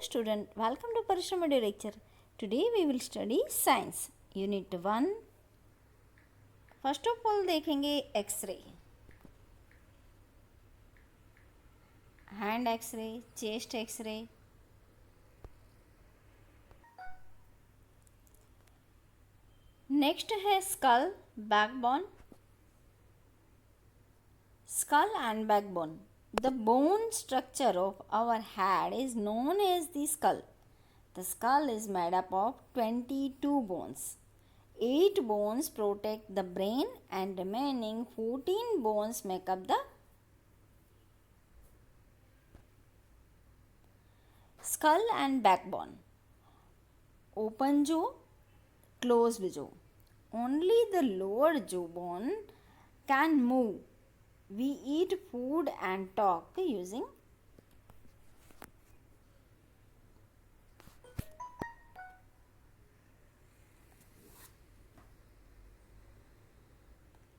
student, welcome to Parishram Audio Lecture. Today we will study Science, Unit 1. First of all देखेंगे X-ray, hand X-ray, chest X-ray. Next है skull, backbone. Skull and backbone. The bone structure of our head is known as the skull. The skull is made up of 22 bones. 8 bones protect the brain and remaining 14 bones make up the skull and backbone. Open jaw, closed jaw. Only the lower jawbone can move. We eat food and talk using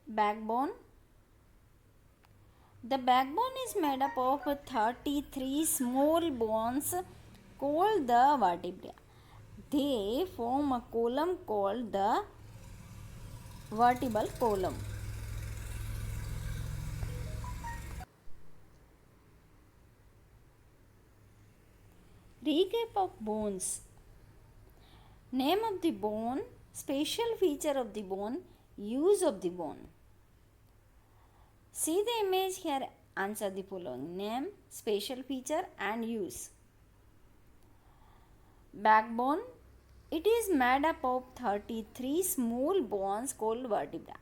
backbone. The backbone is made up of 33 small bones called the vertebrae. They form a column called the vertebral column. Recap of bones. Name of the bone, special feature of the bone, use of the bone. See the image here, answer the following. Name, special feature and use. Backbone. It is made up of 33 small bones called vertebra.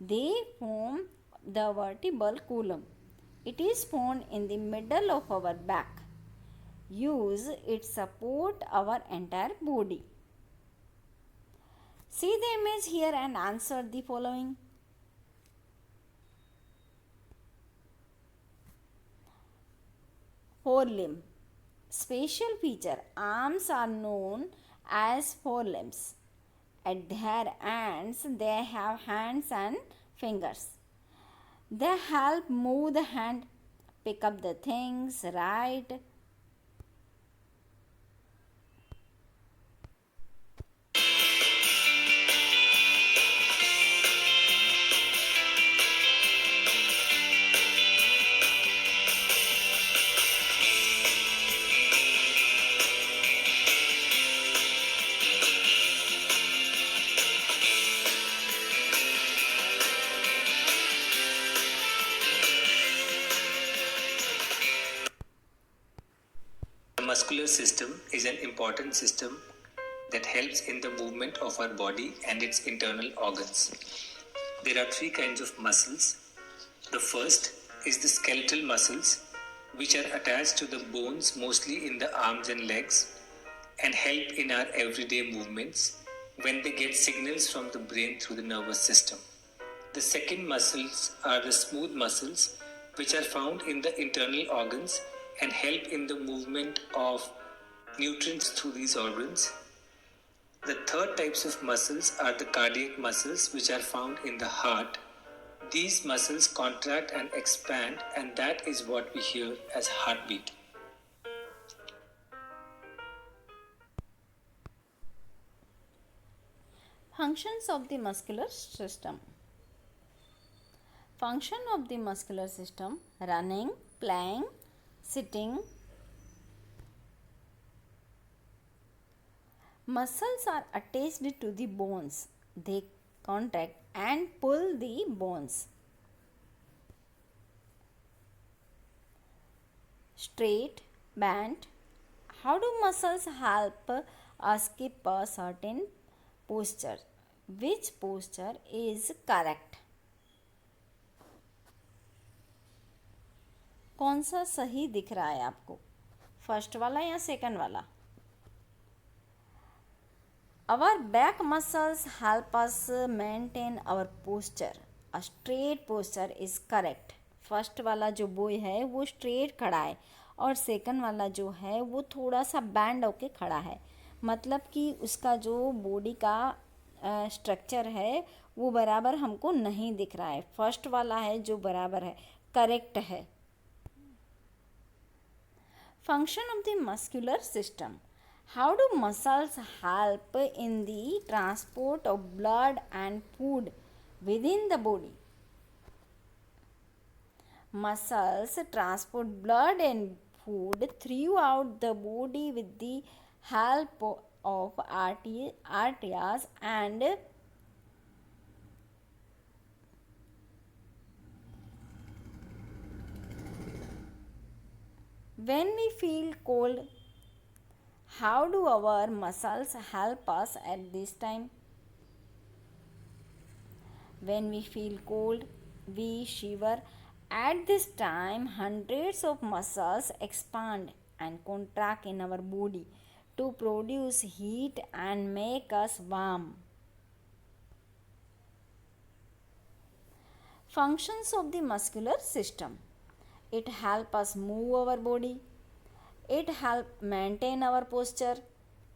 They form the vertebral column. It is found in the middle of our back. Use it support our entire body. See the image here and answer the following. Forelimb. Special feature. Arms are known as forelimbs. At their ends they have hands and fingers. They help move the hand, pick up the things, write. The muscular system is an important system that helps in the movement of our body and its internal organs. There are 3 kinds of muscles. The first is the skeletal muscles, which are attached to the bones mostly in the arms and legs and help in our everyday movements when they get signals from the brain through the nervous system. The second muscles are the smooth muscles, which are found in the internal organs and help in the movement of nutrients through these organs. The third types of muscles are the cardiac muscles, which are found in the heart. These muscles contract and expand, and that is what we hear as heartbeat. Functions of the muscular system. Function of the muscular system: running, playing, sitting. Muscles are attached to the bones. They contract and pull the bones. Straight, bent. How do muscles help us keep a certain posture? Which posture is correct? कौन सा सही दिख रहा है आपको, first वाला या second वाला? Our back muscles help us maintain our posture. A straight posture is correct. First वाला जो बॉय है वो स्ट्रेट खड़ा है और सेकंड वाला जो है वो थोड़ा सा बैंड होके खड़ा है, मतलब कि उसका जो बॉडी का स्ट्रक्चर है वो बराबर हमको नहीं दिख रहा है. फर्स्ट वाला है जो बराबर है, करेक्ट है. Function of the muscular system. How do muscles help in the transport of blood and food within the body? Muscles transport blood and food throughout the body with the help of arteries and when we feel cold, how do our muscles help us at this time? When we feel cold, we shiver. At this time, hundreds of muscles expand and contract in our body to produce heat and make us warm. Functions of the muscular system. It helps us move our body. It helps maintain our posture.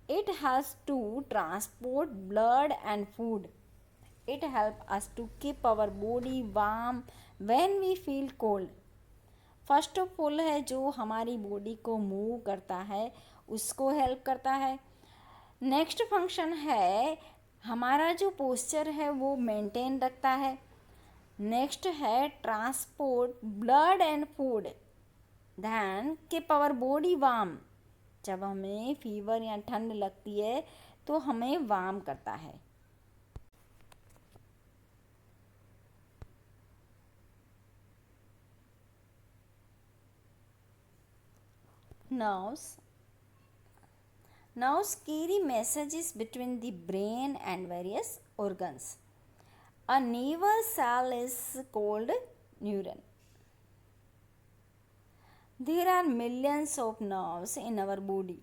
It helps to transport blood and food. It helps us to keep our body warm when we feel cold. First of all है जो हमारी body को move करता है उसको help करता है. Next function है हमारा जो पोस्चर है वो मेंटेन रखता है. नेक्स्ट है transport blood and food. Then keep our body warm. जब हमें फीवर या ठंड लगती है तो हमें वार्म करता है. Nerves carry messages between the brain and various organs. A nervous cell is called neuron. There are millions of nerves in our body.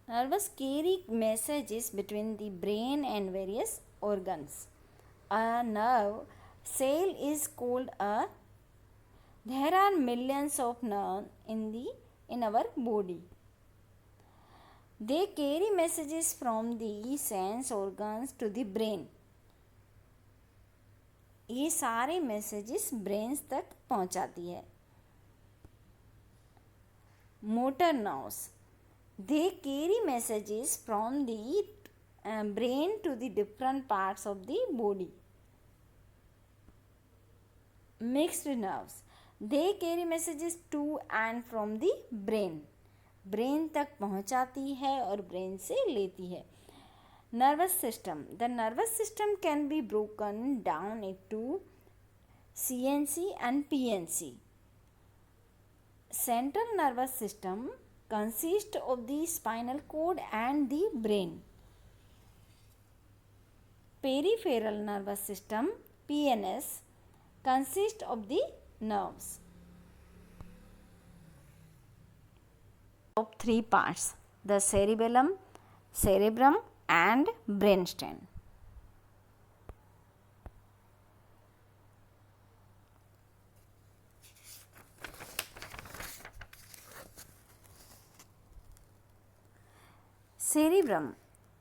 Nerves carry messages between the brain and various organs. A nerve cell is called a. There are millions of nerves in our body. They carry messages from the sense organs to the brain. ये सारे messages brains तक पहुंचाती है. Motor nerves they carry messages from the brain to the different parts of the body. Mixed nerves they carry messages to and from the brain. Brain तक पहुंचाती है और brain से लेती है. Nervous system. The nervous system can be broken down into CNC and PNC. Central nervous system consists of the spinal cord and the brain. Peripheral nervous system PNS consists of the nerves. Of three parts: the cerebellum, cerebrum and brainstem. Cerebrum.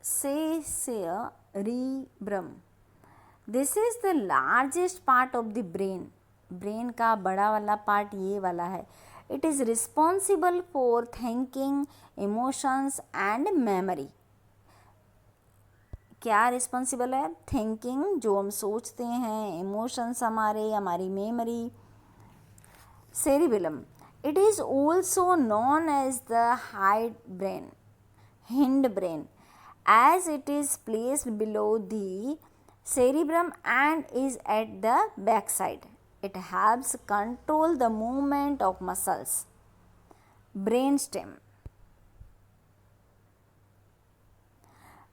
Cerebrum. This is the largest part of the brain. Brain का बड़ा वाला part ये वाला है. It is responsible for thinking, emotions and memory. क्या responsible है? Thinking जो हम सोचते हैं, इमोशंस हमारी memory. Cerebellum. It is also known as the hindbrain, as it is placed below the cerebrum and is at the backside. It helps control the movement of muscles. Brainstem.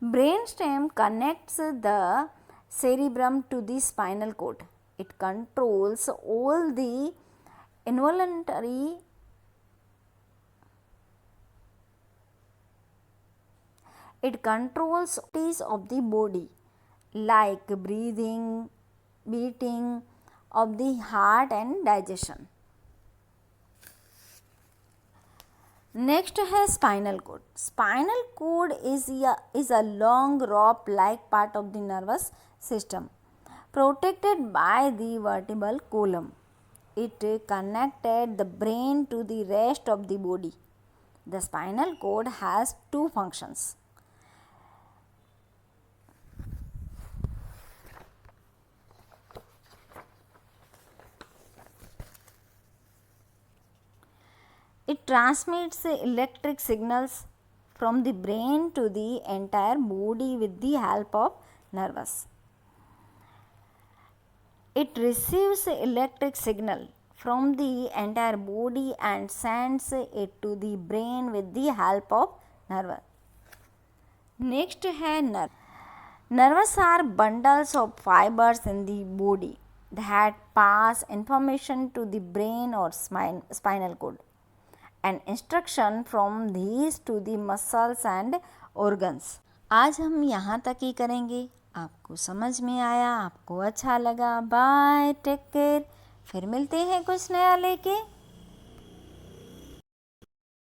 Brainstem connects the cerebrum to the spinal cord. It controls all the involuntary activities of the body, like breathing, beating of the heart and digestion. Next है spinal cord. Spinal cord is a long rope like part of the nervous system protected by the vertebral column. It connected the brain to the rest of the body. The spinal cord has two functions. It transmits electric signals from the brain to the entire body with the help of nerves. It receives electric signal from the entire body and sends it to the brain with the help of nerves. Next है nerve. Nerves are bundles of fibers in the body that pass information to the brain or spinal cord and instruction from these to the muscles and organs. आज हम यहाँ तक ही करेंगे. आपको समझ में आया, आपको अच्छा लगा. Bye, take care. फिर मिलते हैं कुछ नया लेके.